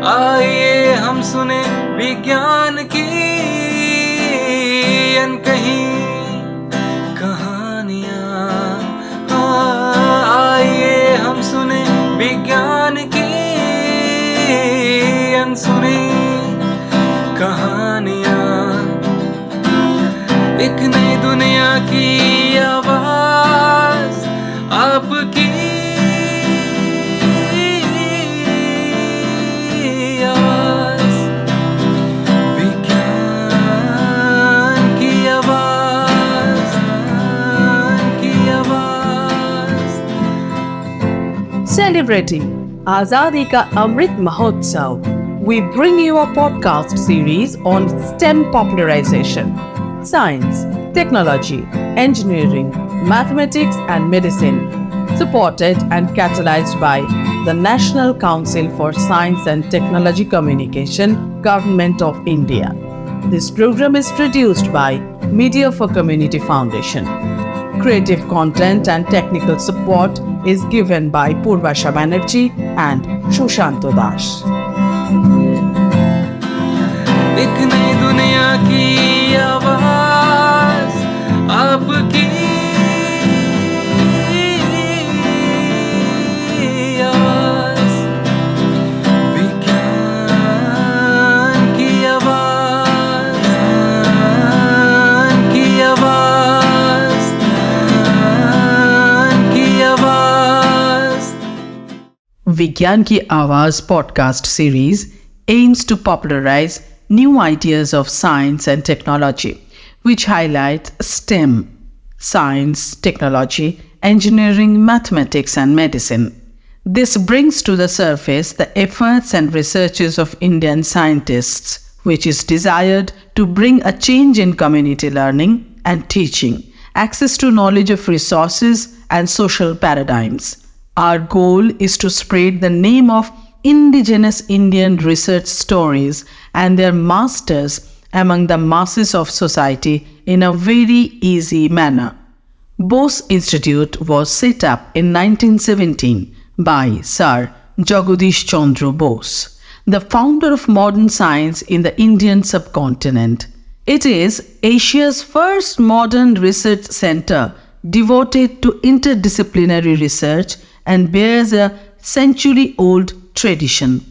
आइए हम सुने विज्ञान की अनकही कहानियाँ। आइए हम सुने विज्ञान की अनसुनी कहानियाँ। एक नई दुनिया की आवाज़ आपकी आवाज़, विज्ञान की आवाज़, की आवाज़। Celebrating Azadi Ka Amrit Mahotsav, we bring you a podcast series on STEM popularization, science, technology, engineering, mathematics and medicine, supported and catalyzed by the National Council for Science and Technology Communication, Government of India. This program is produced by Media for Community Foundation. Creative content and technical support is given by Purvasha Banerjee and Shushanto Das. एक नई दुनिया की आवाज़ आपकी आवाज़, विज्ञान की आवाज़, की आवाज़, की आवाज़। Vigyan Ki Awaaz podcast series aims to popularize new ideas of science and technology, which highlight STEM, science, technology, engineering, mathematics, and medicine. This brings to the surface the efforts and researches of Indian scientists, which is desired to bring a change in community learning and teaching, access to knowledge of resources, and social paradigms. Our goal is to spread the name of indigenous Indian research stories and their masters among the masses of society in a very easy manner. Bose Institute was set up in 1917 by Sir Jagadish Chandra Bose, the founder of modern science in the Indian subcontinent. It is Asia's first modern research center devoted to interdisciplinary research and bears a century-old tradition.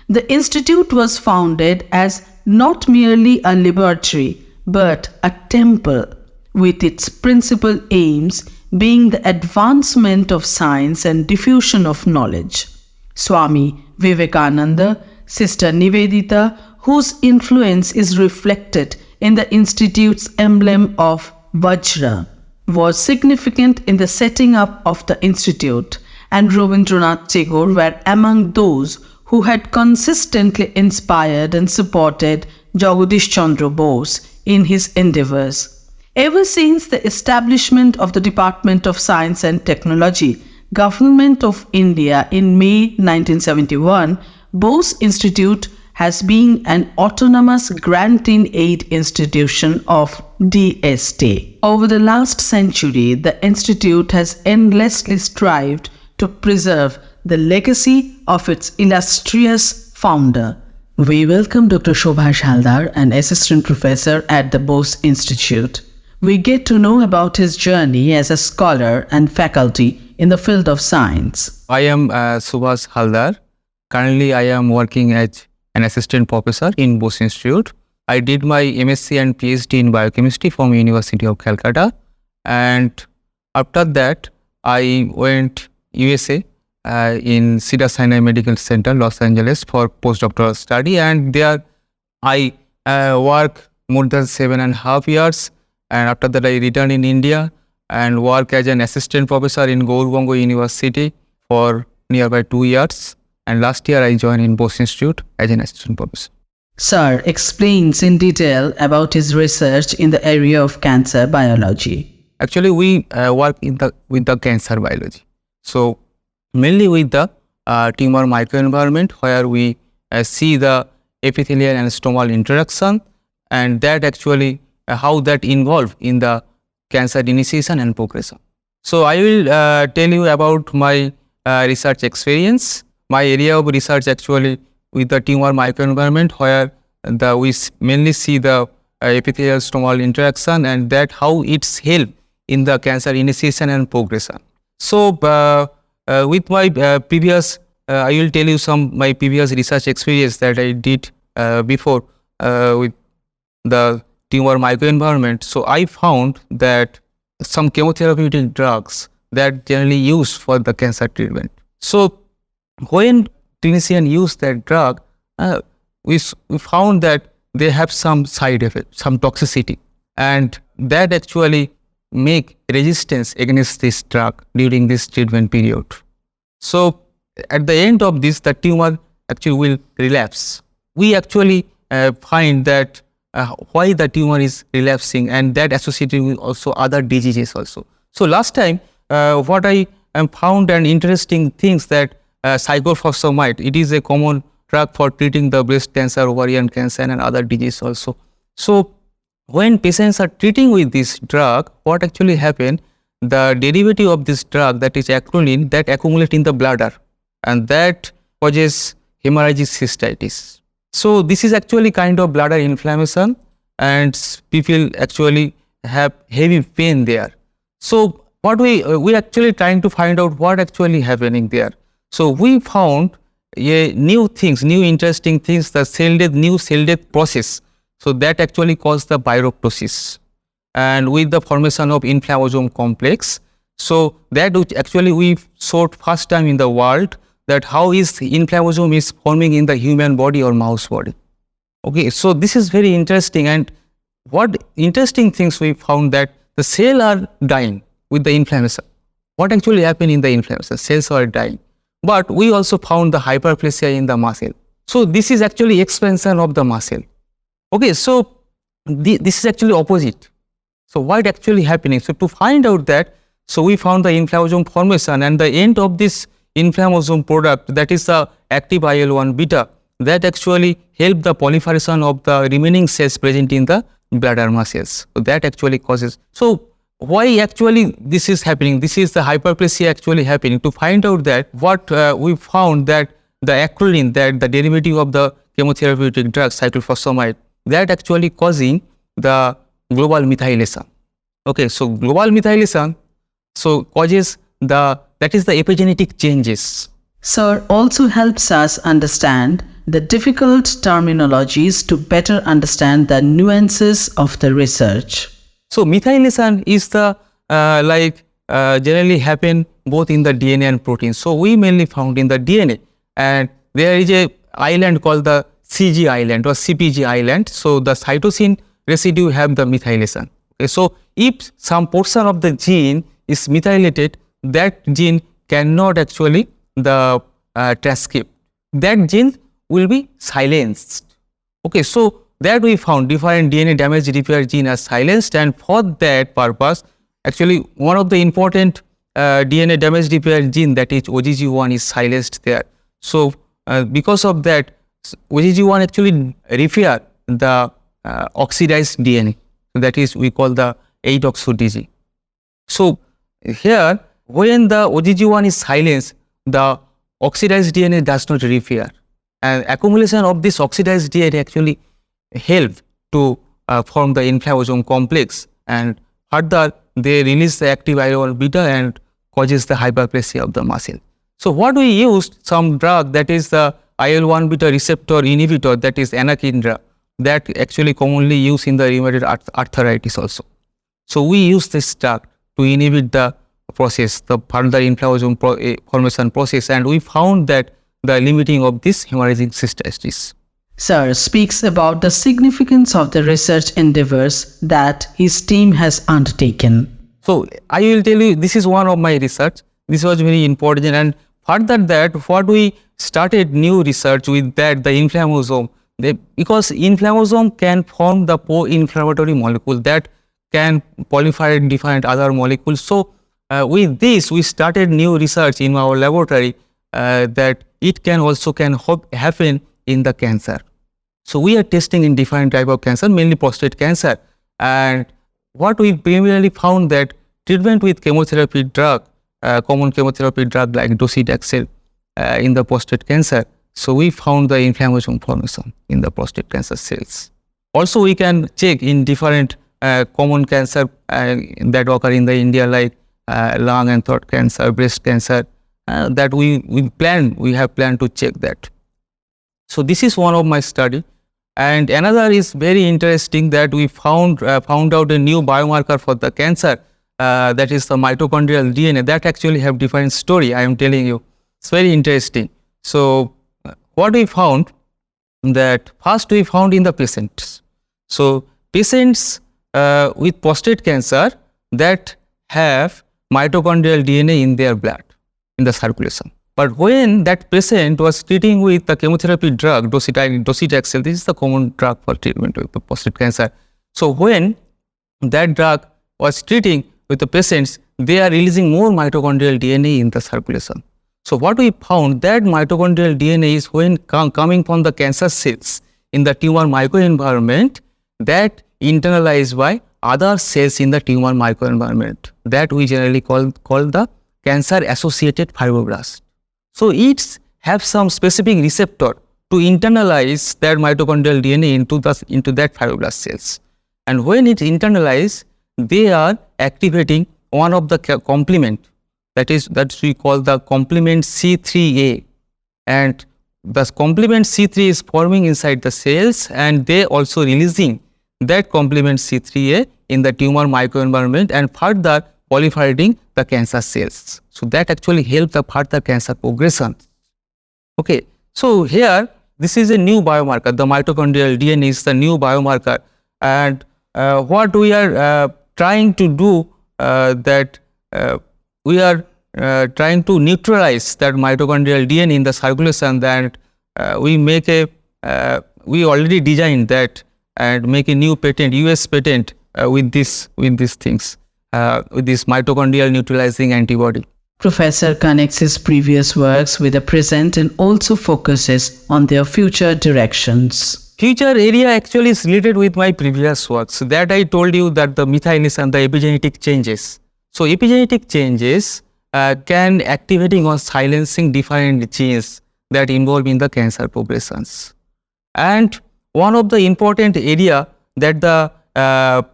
The institute was founded as not merely a laboratory but a temple, with its principal aims being the advancement of science and diffusion of knowledge. Swami Vivekananda, Sister Nivedita, whose influence is reflected in the institute's emblem of Vajra, was significant in the setting up of the institute, and Rabindranath Tagore were among those who had consistently inspired and supported Jagadish Chandra Bose in his endeavors. Ever since the establishment of the Department of Science and Technology, Government of India in May 1971, Bose Institute has been an autonomous grant-in-aid institution of DST. Over the last century, the institute has endlessly strived to preserve the legacy of its illustrious founder. We welcome Dr. Subhash Halder, an assistant professor at the Bose Institute. We get to know about his journey as a scholar and faculty in the field of science. I am Subhash Halder. Currently, I am working as an assistant professor in Bose Institute. I did my MSc and PhD in biochemistry from University of Kolkata, and after that, I went USA in Cedars-Sinai Medical Center, Los Angeles for postdoctoral study, and there I work more than 7.5 years, and after that I returned in India and work as an assistant professor in Gaur-Bongo University for nearby 2 years, and last year I joined in Bose Institute as an assistant professor. Sir explains in detail about his research in the area of cancer biology. Actually, we work with the cancer biology. So mainly with the tumor microenvironment, where we see the epithelial and stromal interaction, and that actually how that involve in the cancer initiation and progression. So I will tell you about my research experience. My area of research actually with the tumor microenvironment, where we mainly see the epithelial stromal interaction, and that how it's help in the cancer initiation and progression. So with my previous, I will tell you my previous research experience that I did before with the tumor microenvironment. So I found that some chemotherapeutic drugs that generally used for the cancer treatment. So when clinicians use that drug, we found that they have some side effect, some toxicity, and that actually make resistance against this drug during this treatment period. So at the end of this, the tumor actually will relapse. We actually find that why the tumor is relapsing, and that associated with also other diseases also. So last time, what I found an interesting things that cyclophosphamide, it is a common drug for treating the breast cancer, ovarian cancer, and other diseases also. So when patients are treating with this drug, what actually happen, the derivative of this drug, that is acrolein, that accumulate in the bladder, and that causes hemorrhagic cystitis. So this is actually kind of bladder inflammation, and people actually have heavy pain there. So what we actually trying to find out what actually happening there. So we found new things, new interesting things, the new cell death process. So that actually caused the pyroptosis, and with the formation of inflammasome complex. So that which actually we showed first time in the world, that how is inflammasome is forming in the human body or mouse body. Okay, so this is very interesting, and what interesting things we found, that the cells are dying with the inflammation. What actually happened in the inflammation? Cells are dying. But we also found the hyperplasia in the muscle. So this is actually expansion of the muscle. Okay, so this is actually opposite. So what actually happening? So to find out that, so we found the inflammasome formation, and the end of this inflammasome product, that is the active IL-1 beta, that actually help the proliferation of the remaining cells present in the bladder muscles. So that actually causes. So why actually this is happening? This is the hyperplasia actually happening. To find out that, what we found, that the acrolein, that the derivative of the chemotherapeutic drug cyclophosphamide, that actually causing the global methylation. Okay, so global methylation so causes that is the epigenetic changes. Sir also helps us understand the difficult terminologies to better understand the nuances of the research. So methylation is the generally happen both in the DNA and protein. So we mainly found in the DNA, and there is a island called the CG island or CPG island. So the cytosine residue have the methylation. Okay, so if some portion of the gene is methylated, that gene cannot actually transcript. That gene will be silenced. Okay, so that we found different DNA damage repair gene are silenced, and for that purpose, actually one of the important DNA damage repair gene, that is OGG1, is silenced there. So because of that, OGG1 actually repair the oxidized DNA. That is, we call the 8-oxo-DG. So here, when the OGG1 is silenced, the oxidized DNA does not repair, and accumulation of this oxidized DNA actually help to form the inflammasome complex, and further they release the active IL-1 beta and causes the hyperplasia of the muscle. So what we used, some drug, that is the IL-1 beta receptor inhibitor, that is anakinra, that actually commonly used in the rheumatoid arthritis also. So we use this drug to inhibit the process, the further inflammasome formation process, and we found that the limiting of this hemorrhagic cystitis. Sir speaks about the significance of the research endeavors that his team has undertaken. So I will tell you, this is one of my research. This was very important, and further that, what we started new research with that, the inflammasome, because inflammasome can form the pro-inflammatory molecule that can proliferate different other molecules. So with this, we started new research in our laboratory that it can also happen in the cancer. So we are testing in different type of cancer, mainly prostate cancer, and what we primarily found, that treatment with chemotherapy drug, common chemotherapy drug like docetaxel in the prostate cancer, So we found the inflammation formation in the prostate cancer cells. Also, we can check in different common cancer that occur in the India, like lung and throat cancer, breast cancer, that we have planned to check that. So this is one of my study. And another is very interesting, that we found out a new biomarker for the cancer, that is the mitochondrial DNA, that actually have different story. I am telling you, it's very interesting. So what we found, that first we found in the patients. So patients with prostate cancer that have mitochondrial DNA in their blood, in the circulation. But when that patient was treating with the chemotherapy drug, docetaxel, this is the common drug for treatment with the prostate cancer. So when that drug was treating with the patients, they are releasing more mitochondrial DNA in the circulation. So what we found, that mitochondrial DNA is when coming from the cancer cells in the tumor microenvironment, that internalized by other cells in the tumor microenvironment, that we generally call the cancer associated fibroblast. So it have some specific receptor to internalize that mitochondrial DNA into that fibroblast cells. And when it internalize, they are activating one of the complement, that we call the complement C3A. And the complement C3 is forming inside the cells, and they also releasing that complement C3A in the tumor microenvironment and further proliferating the cancer cells. So that actually helps the further cancer progression. Okay, so here this is a new biomarker. The mitochondrial DNA is the new biomarker, and what we are trying to do, that we are trying to neutralize that mitochondrial DNA in the circulation. That we already designed that and make a new patent, US patent, with these things, with this mitochondrial neutralizing antibody. Professor connects his previous works with the present and also focuses on their future directions. Future area actually is related with my previous works, that I told you, that the methylation, the epigenetic changes. So epigenetic changes can activating or silencing different genes that involve in the cancer progressions. And one of the important area, that the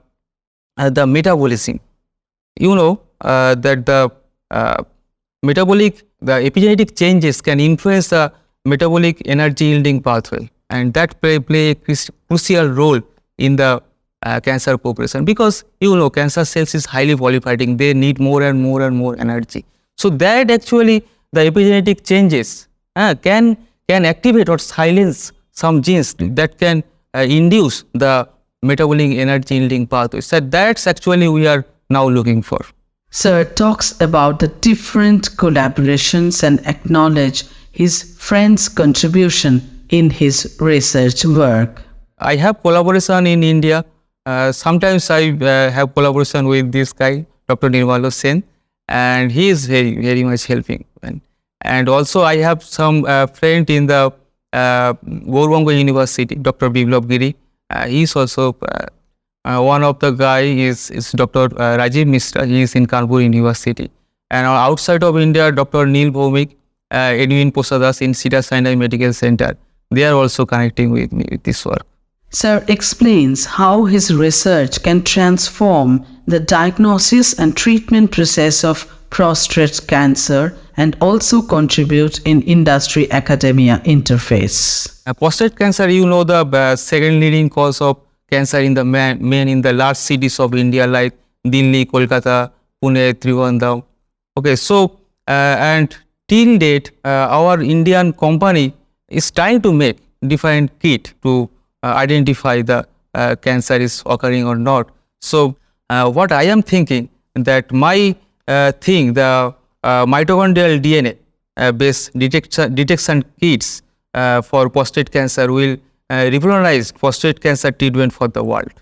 metabolism. You know that the epigenetic changes can influence the metabolic energy yielding pathway, and that play a crucial role in the cancer progression, because you know cancer cells is highly proliferating, they need more and more and more energy. So that actually the epigenetic changes can activate or silence some genes that can induce the metabolic energy yielding pathway. So that's actually we are now looking for. Sir talks about the different collaborations and acknowledge his friend's contribution in his research work. I have collaboration in India. Sometimes I have collaboration with this guy, Dr. Nirmala Sen, and he is very, very much helping. And also I have some friend in the Gourbanga University, Dr. Biplav Giri. He is also one of the guy is Dr. Rajiv Mishra. He is in Kanpur University. And outside of India, Dr. Neil Bhomik, Edwin Posadas in Cedar Sinai Medical Center. They are also connecting with me with this work. Sir explains how his research can transform the diagnosis and treatment process of prostate cancer and also contribute in industry-academia interface. Prostate cancer, you know, the second leading cause of cancer in the men in the large cities of India like Delhi, Kolkata, Pune, Trivandrum. Okay, so and till date, our Indian company is trying to make different kit to identify the cancer is occurring or not. So what I am thinking, that my the mitochondrial DNA based detection kits for prostate cancer will revolutionize prostate cancer treatment for the world.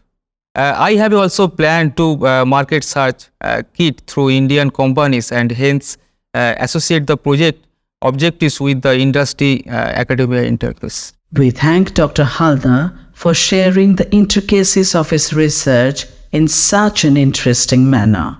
I have also planned to market such kit through Indian companies and hence associate the project objectives with the industry academia interface. We thank Dr. Halder for sharing the intricacies of his research in such an interesting manner.